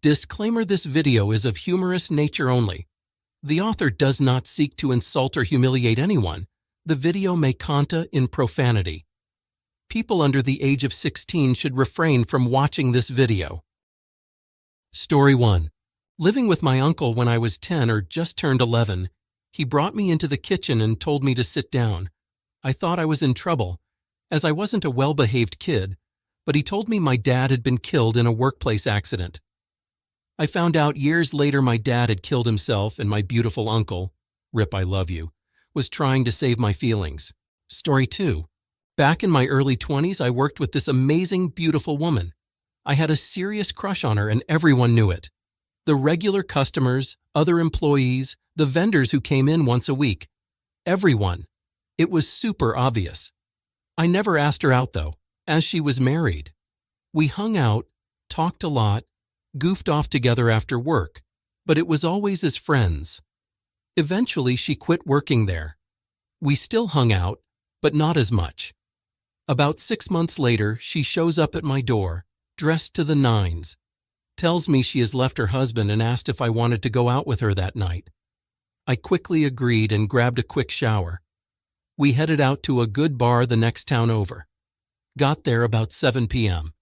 Disclaimer: this video is of humorous nature only. The author does not seek to insult or humiliate anyone. The video may contain profanity. People under the age of 16 should refrain from watching this video. Story 1. Living with my uncle when I was 10 or just turned 11, he brought me into the kitchen and told me to sit down. I thought I was in trouble, as I wasn't a well-behaved kid, but he told me my dad had been killed in a workplace accident. I found out years later my dad had killed himself and my beautiful uncle, Rip I love you, was trying to save my feelings. Story 2. Back in my early 20s, I worked with this amazing, beautiful woman. I had a serious crush on her and everyone knew it. The regular customers, other employees, the vendors who came in once a week. Everyone. It was super obvious. I never asked her out though, as she was married. We hung out, talked a lot, goofed off together after work, but it was always as friends. Eventually, she quit working there. We still hung out, but not as much. About 6 months later, she shows up at my door, dressed to the nines, tells me she has left her husband and asked if I wanted to go out with her that night. I quickly agreed and grabbed a quick shower. We headed out to a good bar the next town over. Got there about 7 p.m.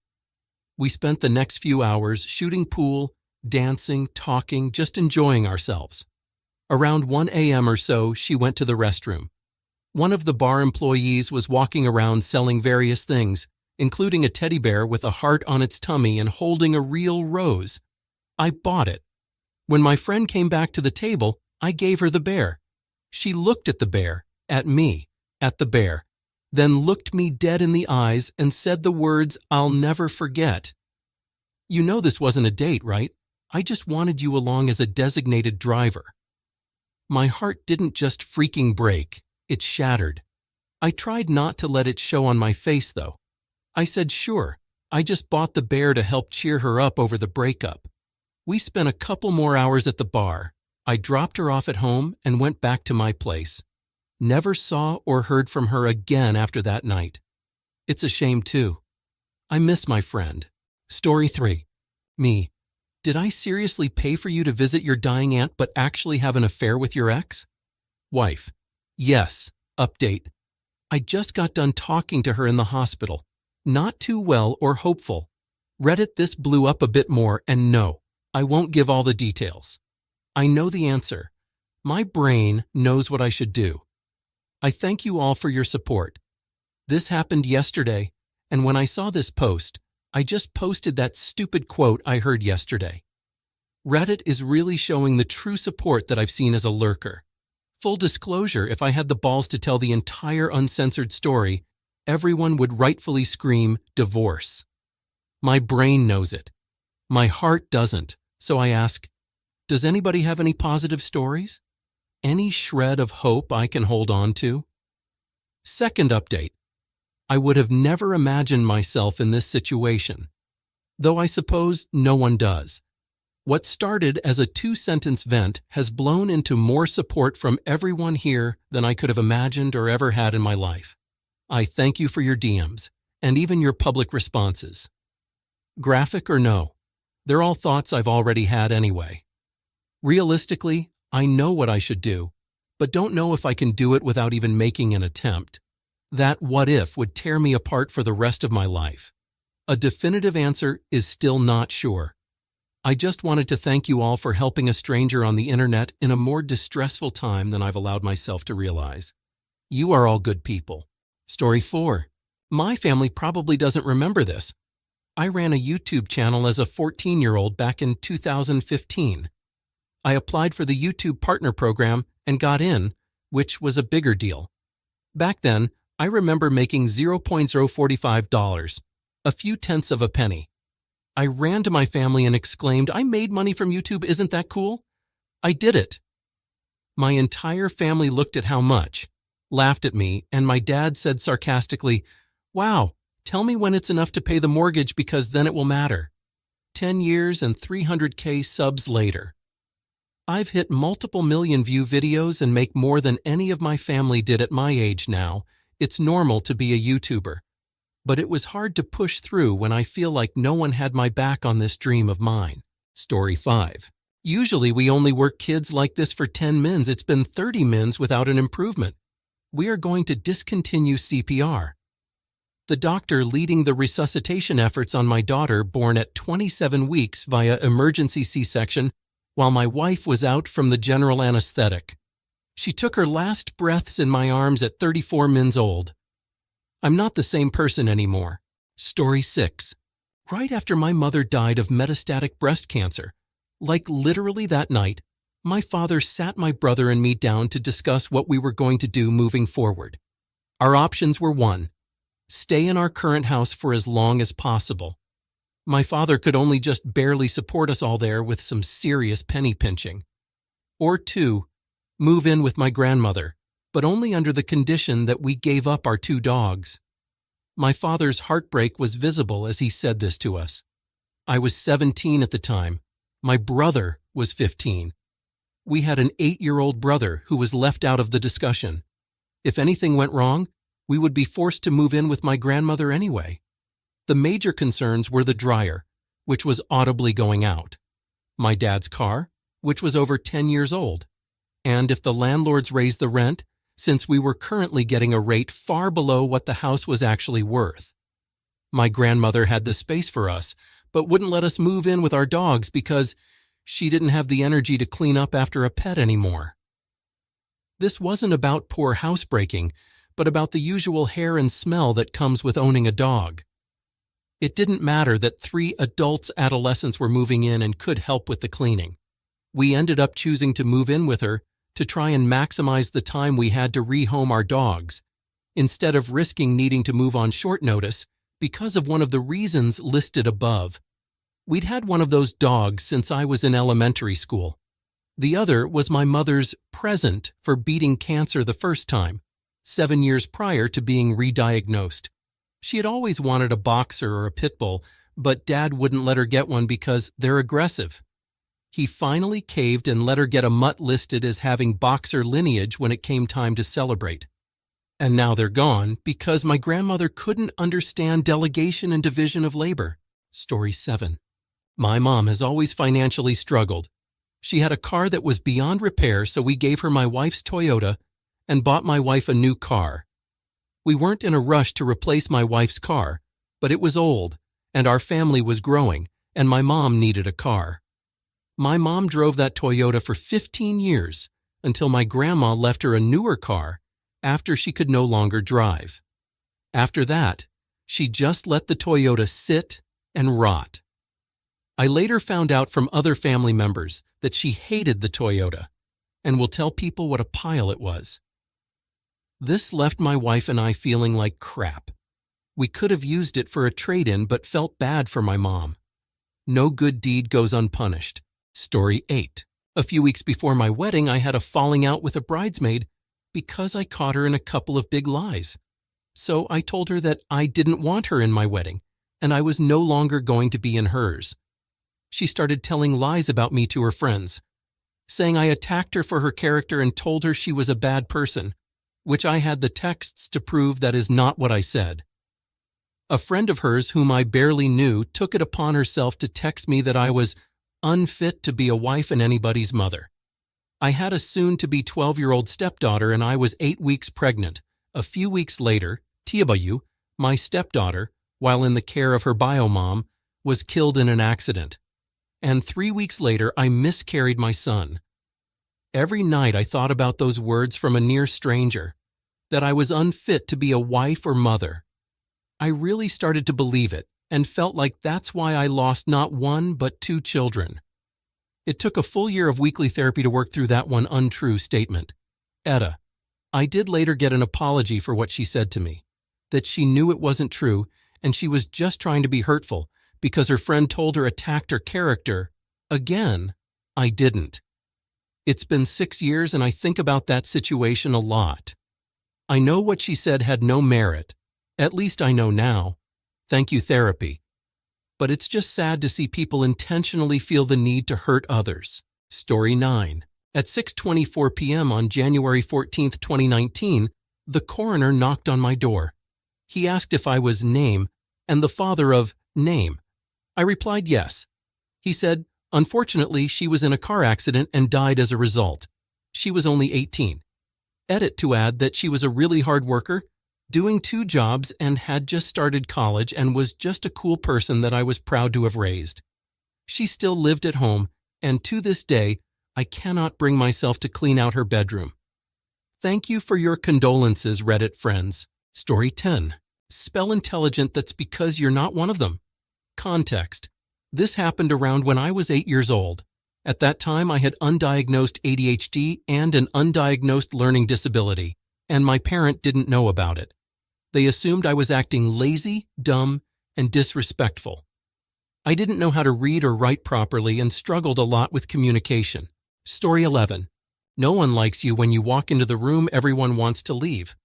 We spent the next few hours shooting pool, dancing, talking, just enjoying ourselves. Around 1 a.m. or so, she went to the restroom. One of the bar employees was walking around selling various things, including a teddy bear with a heart on its tummy and holding a real rose. I bought it. When my friend came back to the table, I gave her the bear. She looked at the bear, at me, at the bear, then looked me dead in the eyes and said the words I'll never forget. You know this wasn't a date, right? I just wanted you along as a designated driver. My heart didn't just freaking break, it shattered. I tried not to let it show on my face, though. I said, sure, I just bought the bear to help cheer her up over the breakup. We spent a couple more hours at the bar. I dropped her off at home and went back to my place. Never saw or heard from her again after that night. It's a shame, too. I miss my friend. Story 3. Me. Did I seriously pay for you to visit your dying aunt but actually have an affair with your ex? Wife. Yes. Update. I just got done talking to her in the hospital. Not too well or hopeful. Reddit, this blew up a bit more, and no, I won't give all the details. I know the answer. My brain knows what I should do. I thank you all for your support. This happened yesterday, and when I saw this post, I just posted that stupid quote I heard yesterday. Reddit is really showing the true support that I've seen as a lurker. Full disclosure, if I had the balls to tell the entire uncensored story, everyone would rightfully scream, divorce. My brain knows it. My heart doesn't, so I ask, does anybody have any positive stories? Any shred of hope I can hold on to? Second update. I would have never imagined myself in this situation, though I suppose no one does. What started as a 2-sentence vent has blown into more support from everyone here than I could have imagined or ever had in my life. I thank you for your DMs and even your public responses. Graphic or no, they're all thoughts I've already had anyway. Realistically, I know what I should do, but don't know if I can do it without even making an attempt. That what if would tear me apart for the rest of my life. A definitive answer is still not sure. I just wanted to thank you all for helping a stranger on the internet in a more distressful time than I've allowed myself to realize. You are all good people. Story 4. My family probably doesn't remember this. I ran a YouTube channel as a 14-year-old back in 2015. I applied for the YouTube Partner Program and got in, which was a bigger deal. Back then, I remember making $0.045, a few tenths of a penny. I ran to my family and exclaimed, I made money from YouTube, isn't that cool? I did it. My entire family looked at how much, laughed at me, and my dad said sarcastically, wow, tell me when it's enough to pay the mortgage because then it will matter. 10 years and 300K subs later. I've hit multiple million view videos and make more than any of my family did at my age now. It's normal to be a YouTuber. But it was hard to push through when I feel like no one had my back on this dream of mine. Story 5. Usually we only work kids like this for 10 mins. It's been 30 mins without an improvement. We are going to discontinue CPR. The doctor leading the resuscitation efforts on my daughter, born at 27 weeks via emergency C-section, while my wife was out from the general anesthetic. She took her last breaths in my arms at 34 mins old. I'm not the same person anymore. Story 6. Right after my mother died of metastatic breast cancer, like literally that night, my father sat my brother and me down to discuss what we were going to do moving forward. Our options were 1. Stay in our current house for as long as possible. My father could only just barely support us all there with some serious penny pinching. Or 2, move in with my grandmother, but only under the condition that we gave up our 2 dogs. My father's heartbreak was visible as he said this to us. I was 17 at the time. My brother was 15. We had an 8-year-old brother who was left out of the discussion. If anything went wrong, we would be forced to move in with my grandmother anyway. The major concerns were the dryer, which was audibly going out, my dad's car, which was over 10 years old, and if the landlords raised the rent, since we were currently getting a rate far below what the house was actually worth. My grandmother had the space for us, but wouldn't let us move in with our dogs because she didn't have the energy to clean up after a pet anymore. This wasn't about poor housebreaking, but about the usual hair and smell that comes with owning a dog. It didn't matter that 3 adolescents were moving in and could help with the cleaning. We ended up choosing to move in with her to try and maximize the time we had to rehome our dogs, instead of risking needing to move on short notice because of one of the reasons listed above. We'd had one of those dogs since I was in elementary school. The other was my mother's present for beating cancer the first time, 7 years prior to being re-diagnosed. She had always wanted a boxer or a pit bull, but Dad wouldn't let her get one because they're aggressive. He finally caved and let her get a mutt listed as having boxer lineage when it came time to celebrate. And now they're gone because my grandmother couldn't understand delegation and division of labor. Story 7. My mom has always financially struggled. She had a car that was beyond repair, so we gave her my wife's Toyota and bought my wife a new car. We weren't in a rush to replace my wife's car, but it was old, and our family was growing, and my mom needed a car. My mom drove that Toyota for 15 years until my grandma left her a newer car after she could no longer drive. After that, she just let the Toyota sit and rot. I later found out from other family members that she hated the Toyota and will tell people what a pile it was. This left my wife and I feeling like crap. We could have used it for a trade-in but felt bad for my mom. No good deed goes unpunished. Story 8. A few weeks before my wedding, I had a falling out with a bridesmaid because I caught her in a couple of big lies. So I told her that I didn't want her in my wedding, and I was no longer going to be in hers. She started telling lies about me to her friends, saying I attacked her for her character and told her she was a bad person, which I had the texts to prove that is not what I said. A friend of hers whom I barely knew took it upon herself to text me that I was unfit to be a wife and anybody's mother. I had a soon-to-be 12-year-old stepdaughter and I was 8 weeks pregnant. A few weeks later, Tiabayu, my stepdaughter, while in the care of her bio-mom, was killed in an accident. And 3 weeks later, I miscarried my son. Every night I thought about those words from a near stranger, that I was unfit to be a wife or mother. I really started to believe it and felt like that's why I lost not 1 but 2 children. It took a full year of weekly therapy to work through that one untrue statement. Etta. I did later get an apology for what she said to me, that she knew it wasn't true and she was just trying to be hurtful because her friend told her attacked her character. Again, I didn't. It's been 6 years and I think about that situation a lot. I know what she said had no merit. At least I know now. Thank you, therapy. But it's just sad to see people intentionally feel the need to hurt others. Story 9. At 6:24 p.m. on January 14, 2019, the coroner knocked on my door. He asked if I was Name and the father of Name. I replied yes. He said, Unfortunately, she was in a car accident and died as a result. She was only 18. Edit to add that she was a really hard worker, doing 2 jobs, and had just started college and was just a cool person that I was proud to have raised. She still lived at home, and to this day, I cannot bring myself to clean out her bedroom. Thank you for your condolences, Reddit friends. Story 10. Spell intelligent that's because you're not one of them. Context. This happened around when I was 8 years old. At that time, I had undiagnosed ADHD and an undiagnosed learning disability, and my parent didn't know about it. They assumed I was acting lazy, dumb, and disrespectful. I didn't know how to read or write properly and struggled a lot with communication. Story 11. No one likes you when you walk into the room everyone wants to leave.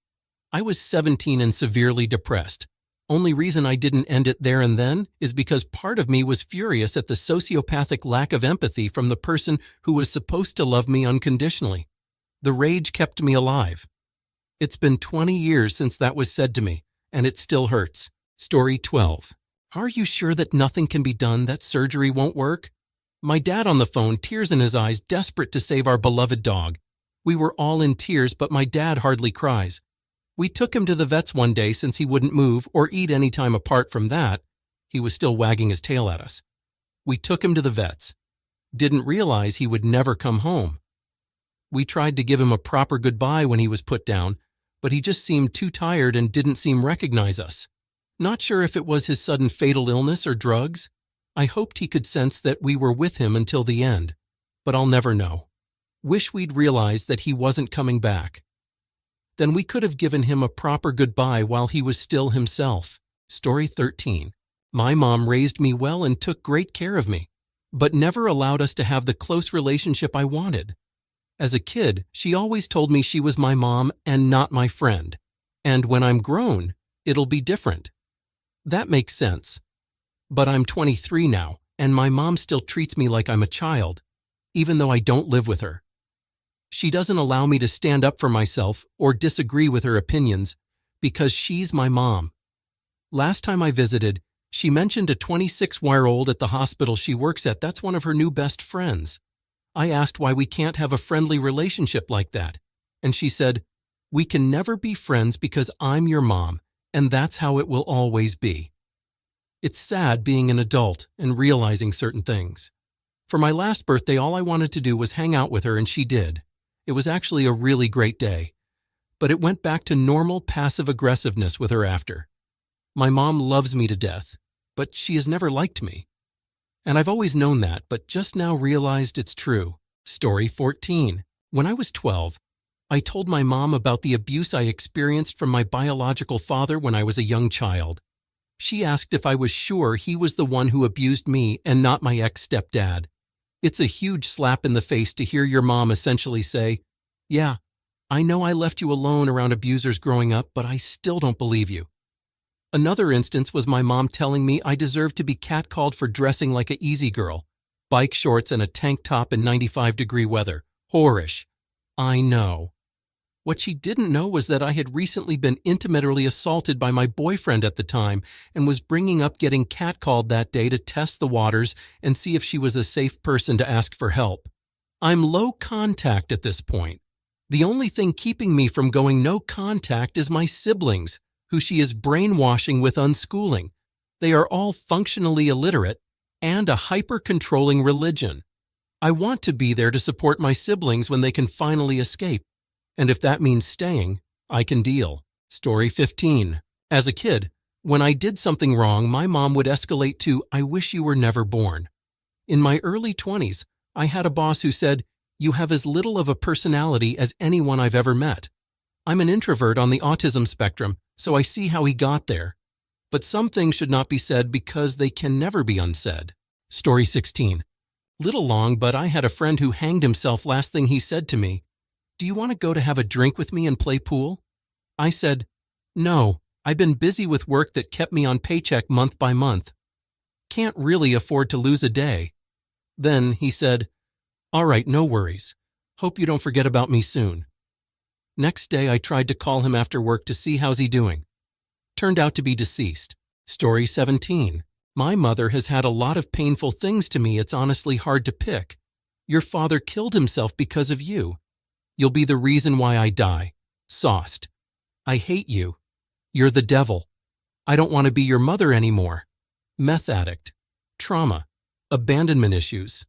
I was 17 and severely depressed. Only reason I didn't end it there and then is because part of me was furious at the sociopathic lack of empathy from the person who was supposed to love me unconditionally. The rage kept me alive. It's been 20 years since that was said to me, and it still hurts. Story 12. Are you sure that nothing can be done, that surgery won't work? My dad on the phone, tears in his eyes, desperate to save our beloved dog. We were all in tears, but my dad hardly cries. We took him to the vets one day since he wouldn't move or eat any time apart from that. He was still wagging his tail at us. We took him to the vets. Didn't realize he would never come home. We tried to give him a proper goodbye when he was put down, but he just seemed too tired and didn't seem recognize us. Not sure if it was his sudden fatal illness or drugs. I hoped he could sense that we were with him until the end, but I'll never know. Wish we'd realized that he wasn't coming back. Then we could have given him a proper goodbye while he was still himself. Story 13. My mom raised me well and took great care of me, but never allowed us to have the close relationship I wanted. As a kid, she always told me she was my mom and not my friend, and when I'm grown, it'll be different. That makes sense. But I'm 23 now, and my mom still treats me like I'm a child, even though I don't live with her. She doesn't allow me to stand up for myself or disagree with her opinions because she's my mom. Last time I visited, she mentioned a 26-year-old at the hospital she works at that's one of her new best friends. I asked why we can't have a friendly relationship like that, and she said, "We can never be friends because I'm your mom, and that's how it will always be." It's sad being an adult and realizing certain things. For my last birthday, all I wanted to do was hang out with her, and she did. It was actually a really great day, but it went back to normal passive aggressiveness with her after. My mom loves me to death, but she has never liked me. And I've always known that, but just now realized it's true. Story 14. When I was 12, I told my mom about the abuse I experienced from my biological father when I was a young child. She asked if I was sure he was the one who abused me and not my ex-stepdad. It's a huge slap in the face to hear your mom essentially say, "Yeah, I know I left you alone around abusers growing up, but I still don't believe you." Another instance was my mom telling me I deserved to be catcalled for dressing like a easy girl, bike shorts and a tank top in 95-degree weather. Whorish. I know. What she didn't know was that I had recently been intimately assaulted by my boyfriend at the time and was bringing up getting catcalled that day to test the waters and see if she was a safe person to ask for help. I'm low contact at this point. The only thing keeping me from going no contact is my siblings, who she is brainwashing with unschooling. They are all functionally illiterate and a hyper-controlling religion. I want to be there to support my siblings when they can finally escape. And if that means staying, I can deal. Story 15. As a kid, when I did something wrong, my mom would escalate to, "I wish you were never born." In my early 20s, I had a boss who said, "You have as little of a personality as anyone I've ever met." I'm an introvert on the autism spectrum, so I see how he got there. But some things should not be said because they can never be unsaid. Story 16. Little long, but I had a friend who hanged himself. Last thing he said to me, "Do you want to go to have a drink with me and play pool?" I said, "No, I've been busy with work that kept me on paycheck month by month. Can't really afford to lose a day." Then he said, "All right, no worries. Hope you don't forget about me soon." Next day, I tried to call him after work to see how's he doing. Turned out to be deceased. Story 17. My mother has had a lot of painful things to me. It's honestly hard to pick. Your father killed himself because of you. You'll be the reason why I die. Sauced. I hate you. You're the devil. I don't want to be your mother anymore. Meth addict. Trauma. Abandonment issues.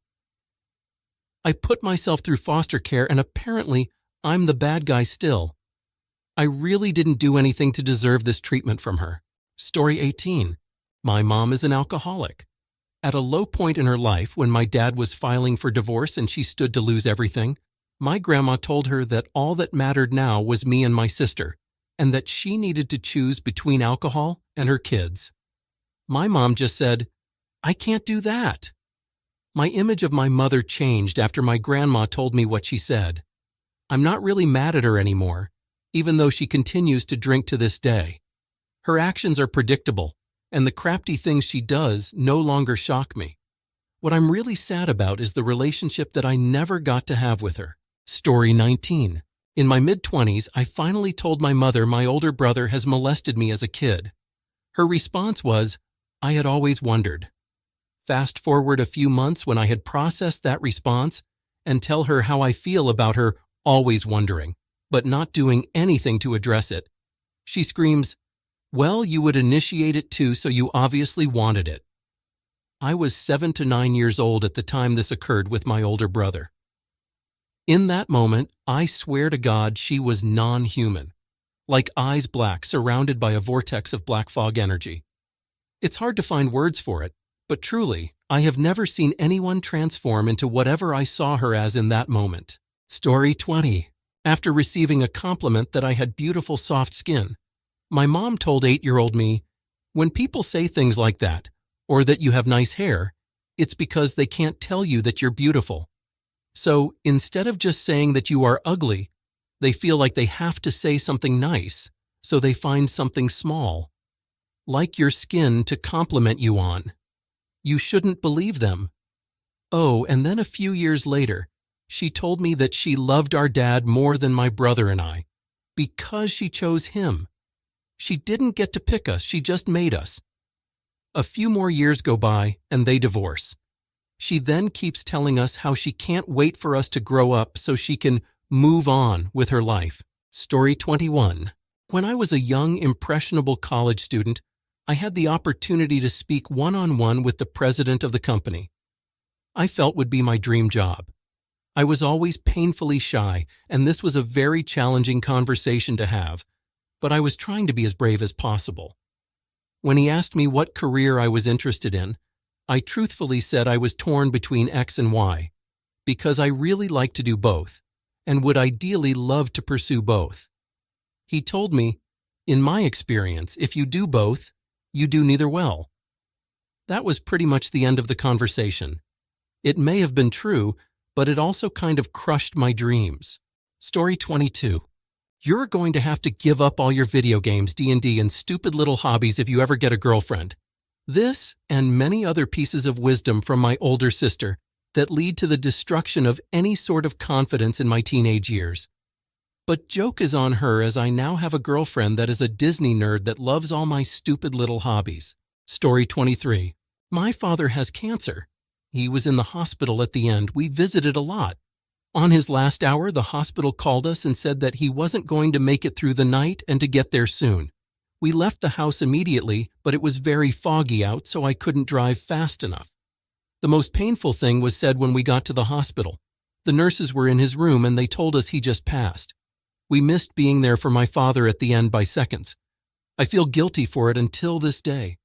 I put myself through foster care and apparently I'm the bad guy still. I really didn't do anything to deserve this treatment from her. Story 18. My mom is an alcoholic. At a low point in her life, when my dad was filing for divorce and she stood to lose everything, my grandma told her that all that mattered now was me and my sister, and that she needed to choose between alcohol and her kids. My mom just said, "I can't do that." My image of my mother changed after my grandma told me what she said. I'm not really mad at her anymore, even though she continues to drink to this day. Her actions are predictable, and the crafty things she does no longer shock me. What I'm really sad about is the relationship that I never got to have with her. Story 19. In my mid-20s, I finally told my mother my older brother has molested me as a kid. Her response was, "I had always wondered." Fast forward a few months when I had processed that response and tell her how I feel about her always wondering, but not doing anything to address it. She screams, "Well, you would initiate it too, so you obviously wanted it." I was 7 to 9 years old at the time this occurred with my older brother. In that moment, I swear to God she was non-human, like eyes black surrounded by a vortex of black fog energy. It's hard to find words for it, but truly, I have never seen anyone transform into whatever I saw her as in that moment. Story 20. After receiving a compliment that I had beautiful soft skin, my mom told 8-year-old me, "When people say things like that, or that you have nice hair, it's because they can't tell you that you're beautiful. So instead of just saying that you are ugly, they feel like they have to say something nice, so they find something small, like your skin, to compliment you on. You shouldn't believe them." Oh, and then a few years later, she told me that she loved our dad more than my brother and I, because she chose him. She didn't get to pick us, she just made us. A few more years go by, and they divorce. She then keeps telling us how she can't wait for us to grow up so she can move on with her life. Story 21. When I was a young, impressionable college student, I had the opportunity to speak one-on-one with the president of the company. I felt would be my dream job. I was always painfully shy, and this was a very challenging conversation to have, but I was trying to be as brave as possible. When he asked me what career I was interested in, I truthfully said I was torn between X and Y, because I really like to do both, and would ideally love to pursue both. He told me, "In my experience, if you do both, you do neither well." That was pretty much the end of the conversation. It may have been true, but it also kind of crushed my dreams. Story 22. You're going to have to give up all your video games, D&D, and stupid little hobbies if you ever get a girlfriend. This and many other pieces of wisdom from my older sister that lead to the destruction of any sort of confidence in my teenage years. But joke is on her, as I now have a girlfriend that is a Disney nerd that loves all my stupid little hobbies. Story 23. My father has cancer. He was in the hospital at the end. We visited a lot. On his last hour, the hospital called us and said that he wasn't going to make it through the night and to get there soon. We left the house immediately, but it was very foggy out, so I couldn't drive fast enough. The most painful thing was said when we got to the hospital. The nurses were in his room and they told us he just passed. We missed being there for my father at the end by seconds. I feel guilty for it until this day.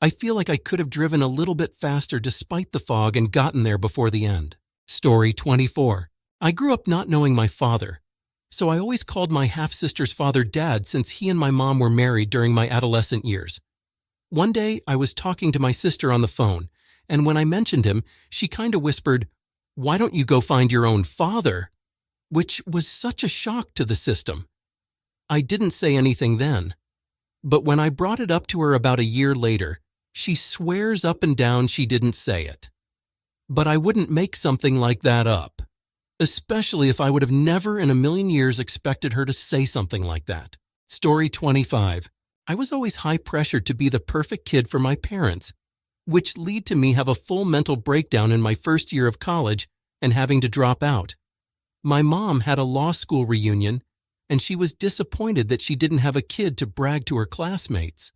I feel like I could have driven a little bit faster despite the fog and gotten there before the end. Story 24. I grew up not knowing my father, so I always called my half-sister's father Dad since he and my mom were married during my adolescent years. One day, I was talking to my sister on the phone, and when I mentioned him, she kind of whispered, "Why don't you go find your own father?" Which was such a shock to the system. I didn't say anything then, but when I brought it up to her about a year later, she swears up and down she didn't say it. But I wouldn't make something like that up, especially if I would have never in a million years expected her to say something like that. Story 25. I was always high pressured to be the perfect kid for my parents. which lead to me have a full mental breakdown in my first year of college and having to drop out. My mom had a law school reunion, and she was disappointed that she didn't have a kid to brag to her classmates.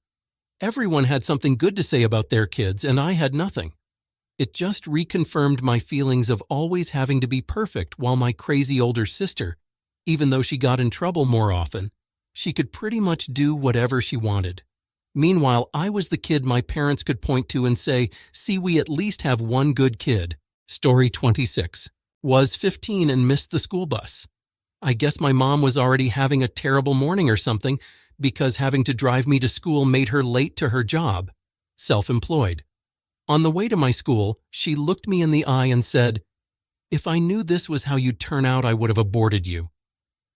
Everyone had something good to say about their kids, and I had nothing. It just reconfirmed my feelings of always having to be perfect, while my crazy older sister, even though she got in trouble more often, she could pretty much do whatever she wanted. Meanwhile, I was the kid my parents could point to and say, "See, we at least have one good kid." Story 26. Was 15 and missed the school bus. I guess my mom was already having a terrible morning or something, because having to drive me to school made her late to her job. Self-employed. On the way to my school, she looked me in the eye and said, "If I knew this was how you'd turn out, I would have aborted you."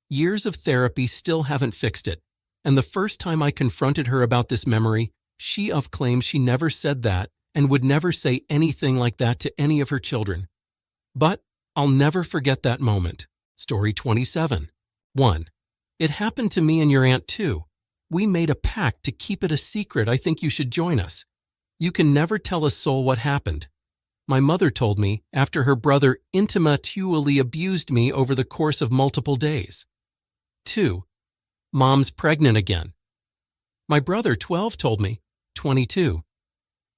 Years of therapy still haven't fixed it, and the first time I confronted her about this memory, she claims she never said that and would never say anything like that to any of her children. But I'll never forget that moment. Story 27. 1. It happened to me and your aunt too. We made a pact to keep it a secret. I think you should join us. You can never tell a soul what happened. My mother told me after her brother intimately abused me over the course of multiple days. 2. Mom's pregnant again. My brother, 12, told me. 22.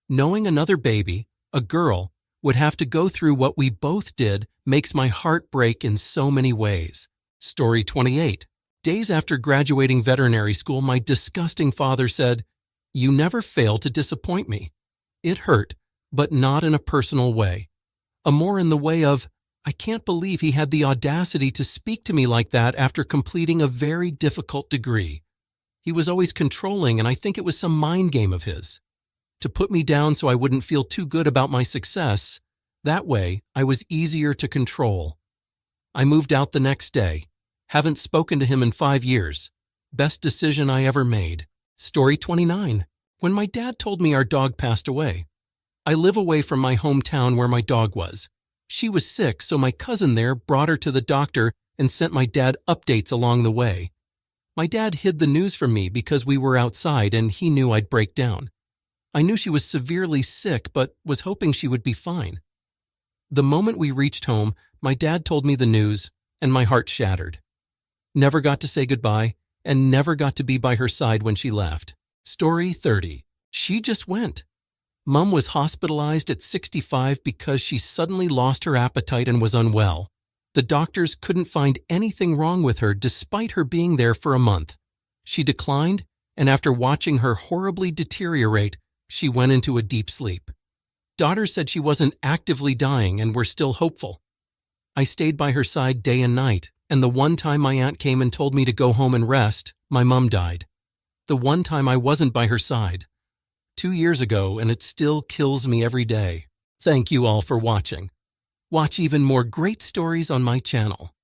Knowing another baby, a girl, would have to go through what we both did makes my heart break in so many ways. Story 28. Days after graduating veterinary school, my disgusting father said, "You never fail to disappoint me." It hurt, but not in a personal way. More in the way of, I can't believe he had the audacity to speak to me like that after completing a very difficult degree. He was always controlling, and I think it was some mind game of his. To put me down so I wouldn't feel too good about my success. That way, I was easier to control. I moved out the next day. Haven't spoken to him in 5 years. Best decision I ever made. Story 29. When my dad told me our dog passed away. I live away from my hometown where my dog was. She was sick, so my cousin there brought her to the doctor and sent my dad updates along the way. My dad hid the news from me because we were outside and he knew I'd break down. I knew she was severely sick, but was hoping she would be fine. The moment we reached home, my dad told me the news, and my heart shattered. Never got to say goodbye, and never got to be by her side when she left. Story 30. She just went. Mom was hospitalized at 65 because she suddenly lost her appetite and was unwell. The doctors couldn't find anything wrong with her despite her being there for a month. She declined, and after watching her horribly deteriorate, she went into a deep sleep. Daughters said she wasn't actively dying and were still hopeful. I stayed by her side day and night, and the one time my aunt came and told me to go home and rest, my mom died. The one time I wasn't by her side. 2 years ago, and it still kills me every day. Thank you all for watching. Watch even more great stories on my channel.